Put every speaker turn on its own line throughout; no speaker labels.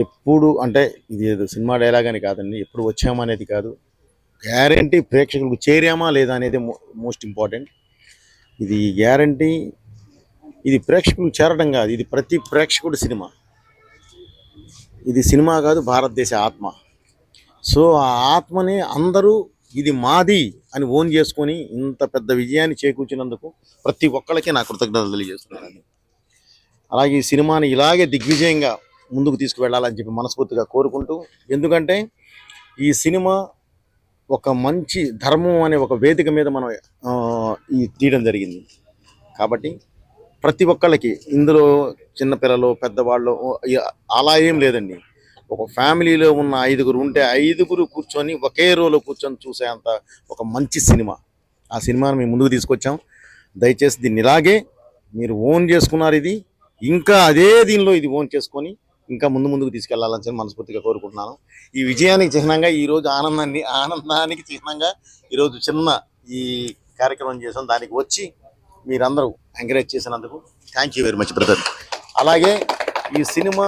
ఎప్పుడు అంటే ఇది ఏదో సినిమా డైలాగ్ అని కాదండి, ఎప్పుడు వచ్చామా అనేది కాదు, గ్యారంటీ ప్రేక్షకులకు చేరామా లేదా అనేది మోస్ట్ ఇంపార్టెంట్. ఇది గ్యారంటీ, ఇది ప్రేక్షకులకు చేరడం కాదు, ఇది ప్రతి ప్రేక్షకుడి సినిమా. ఇది సినిమా కాదు, భారతదేశ ఆత్మ. సో ఆ ఆత్మని అందరూ ఇది మాది అని ఓన్ చేసుకొని ఇంత పెద్ద విజయాన్ని చేకూర్చినందుకు ప్రతి ఒక్కళ్ళకి నా కృతజ్ఞతలు తెలియజేస్తున్నానండి. అలాగే ఈ సినిమాని ఇలాగే దిగ్విజయంగా ముందుకు తీసుకువెళ్ళాలని చెప్పి మనస్ఫూర్తిగా కోరుకుంటూ, ఎందుకంటే ఈ సినిమా ఒక మంచి ధర్మం అనే ఒక వేదిక మీద మనం ఈ తీయడం జరిగింది. కాబట్టి ప్రతి ఒక్కళ్ళకి ఇందులో చిన్నపిల్లలు పెద్దవాళ్ళు అలా ఏం లేదండి. ఒక ఫ్యామిలీలో ఉన్న 5గురు ఉంటే 5గురు కూర్చొని ఒకే రోలో కూర్చొని చూసేంత ఒక మంచి సినిమా. ఆ సినిమాను మేము ముందుకు తీసుకొచ్చాం. దయచేసి దీన్ని ఇలాగే మీరు ఓన్ చేసుకున్నారు, ఇది ఇంకా అదే దీనిలో ఇది ఓన్ చేసుకొని ఇంకా ముందుకు తీసుకెళ్లాలని చెప్పి మనస్ఫూర్తిగా కోరుకుంటున్నాను. ఈ విజయానికి చిహ్నంగా ఈరోజు ఆనందానికి చిహ్నంగా ఈరోజు చిన్న ఈ కార్యక్రమం చేసాం. దానికి వచ్చి మీరందరూ ఎంకరేజ్ చేసినందుకు thank you very much brother. అలాగే ఈ సినిమా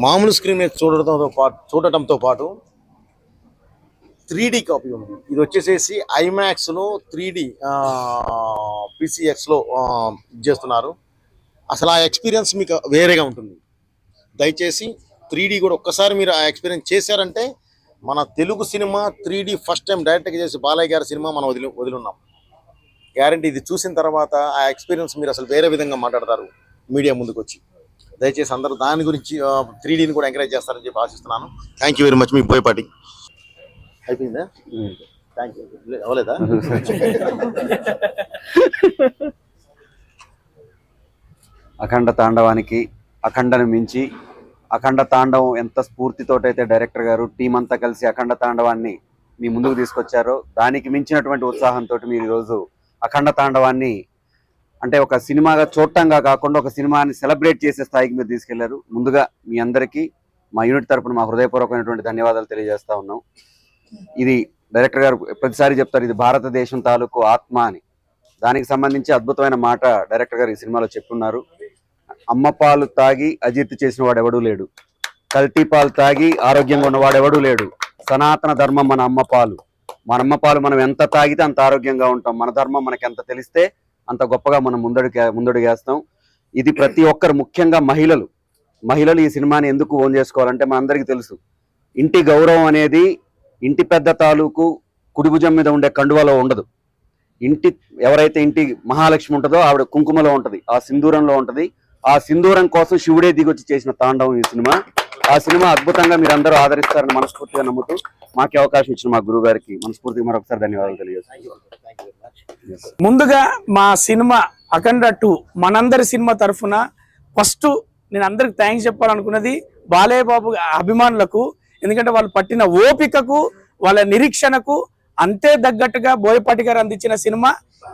మామూలు స్క్రీన్ మీద చూడటంతో పాటు 3D కాపీ ఉంది. ఇది వచ్చేసేసి ఐమాక్స్లో 3D PCXలో చేస్తున్నారు. అసలు ఆ ఎక్స్పీరియన్స్ మీకు వేరేగా ఉంటుంది. దయచేసి 3D కూడా ఒక్కసారి మీరు ఆ ఎక్స్పీరియన్స్ చేశారంటే, మన Telugu cinema 3D first time డైరెక్ట్గా చేసి బాలయ్య గారి సినిమా మనం వదిలిన్నాం. గ్యారంటీ ఇది చూసిన తర్వాత ఆ ఎక్స్పీరియన్స్ మీరు అసలు వేరే విధంగా మాట్లాడతారు మీడియా ముందుకు వచ్చి. దయచేసి అందరూ దాని గురించి 3Dని కూడా ఎంకరేజ్ చేస్తారని చెప్పి ఆశిస్తున్నాను. Thank you very much. మీ బోయపాటి అయిపోయిందా? Thank you. అవ్వలేదా?
అఖండ తాండవానికి అఖండను మించి అఖండ తాండవం ఎంత స్ఫూర్తితోటైతే డైరెక్టర్ గారు టీం అంతా కలిసి అఖండ తాండవాన్ని మీ ముందుకు తీసుకొచ్చారో, దానికి మించినటువంటి ఉత్సాహంతో మీరు ఈరోజు అఖండ తాండవాన్ని అంటే ఒక సినిమాగా చూడటంగా కాకుండా ఒక సినిమాని సెలబ్రేట్ చేసే స్థాయికి మీరు తీసుకెళ్లారు. ముందుగా మీ అందరికీ మా యూనిట్ తరపున మా హృదయపూర్వకమైనటువంటి ధన్యవాదాలు తెలియజేస్తా ఉన్నాం. ఇది డైరెక్టర్ గారు ప్రతిసారి చెప్తారు, ఇది భారతదేశం తాలూకు ఆత్మ అని. దానికి సంబంధించి అద్భుతమైన మాట డైరెక్టర్ గారు ఈ సినిమాలో చెప్పున్నారు. అమ్మ పాలు తాగి అజీర్తి చేసిన వాడు ఎవడూ లేడు, కల్తీ పాలు తాగి ఆరోగ్యంగా ఉన్నవాడు ఎవడూ లేడు. సనాతన ధర్మం మన అమ్మ పాలు. మన అమ్మ పాలు మనం ఎంత తాగితే అంత ఆరోగ్యంగా ఉంటాం. మన ధర్మం మనకి ఎంత తెలిస్తే అంత గొప్పగా మనం ముందడుగేస్తాం. ఇది ప్రతి ఒక్కరు, ముఖ్యంగా మహిళలు ఈ సినిమాని ఎందుకు ఓన్ చేసుకోవాలంటే మనందరికీ తెలుసు, ఇంటి గౌరవం అనేది ఇంటి పెద్ద తాలూకు కుడిభుజం మీద ఉండే కండువలో ఉండదు. ఎవరైతే ఇంటి మహాలక్ష్మి ఉంటుందో ఆవిడ కుంకుమలో ఉంటది, ఆ సింధూరంలో ఉంటది. ఆ సింధూరం కోసం శివుడే దిగొచ్చి చేసిన తాండవం ఈ సినిమా. ఆ సినిమా అద్భుతంగా మీరు అందరూ ఆదరిస్తారని మనస్ఫూర్తిగా నమ్ముతూ మాకు అవకాశం ఇచ్చిన మా గురువు గారికి మనస్ఫూర్తిగా మరొకసారి ధన్యవాదాలు తెలియజేస్తాను.
ముందుగా మా సినిమా అఖండ 2 మనందరి సినిమా తరఫున ఫస్ట్ నేను అందరికి థ్యాంక్స్ చెప్పాలనుకున్నది బాలయ్య బాబు అభిమానులకు. ఎందుకంటే వాళ్ళు పట్టిన ఓపికకు, వాళ్ళ నిరీక్షణకు అంతే తగ్గట్టుగా బోయపాటి గారు అందించిన సినిమా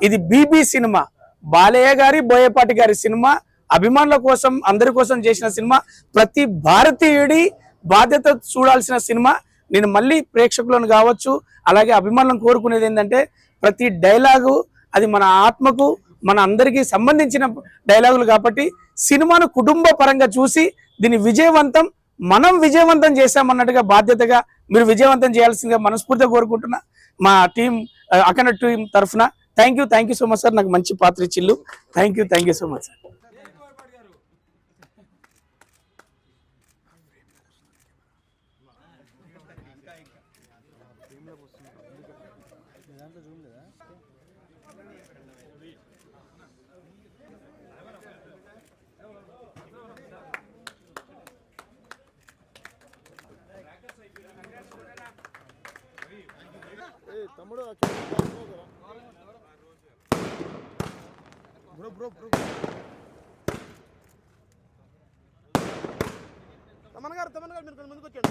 ఇది. బీబీ సినిమా, బాలయ్య గారి బోయపాటి గారి సినిమా, అభిమానుల కోసం అందరి కోసం చేసిన సినిమా, ప్రతి భారతీయుడి బాధ్యత చూడాల్సిన సినిమా. నేను మళ్ళీ ప్రేక్షకులను కావచ్చు అలాగే అభిమానులను కోరుకునేది ఏంటంటే, ప్రతి డైలాగు అది మన ఆత్మకు మన అందరికీ సంబంధించిన డైలాగులు కాబట్టి సినిమాను కుటుంబ పరంగా చూసి దీన్ని మనం విజయవంతం చేశామన్నట్టుగా బాధ్యతగా మీరు విజయవంతం చేయాల్సిందిగా మనస్ఫూర్తిగా కోరుకుంటున్నా మా టీం అఖండ టీం తరఫున. Thank you so much sir, నాకు మంచి పాత్ర ఇచ్చిల్లు. Thank you so much sir.
తమ్ముడు బ్రో తమన్ గారు మీరు ముందుకు వచ్చాడు.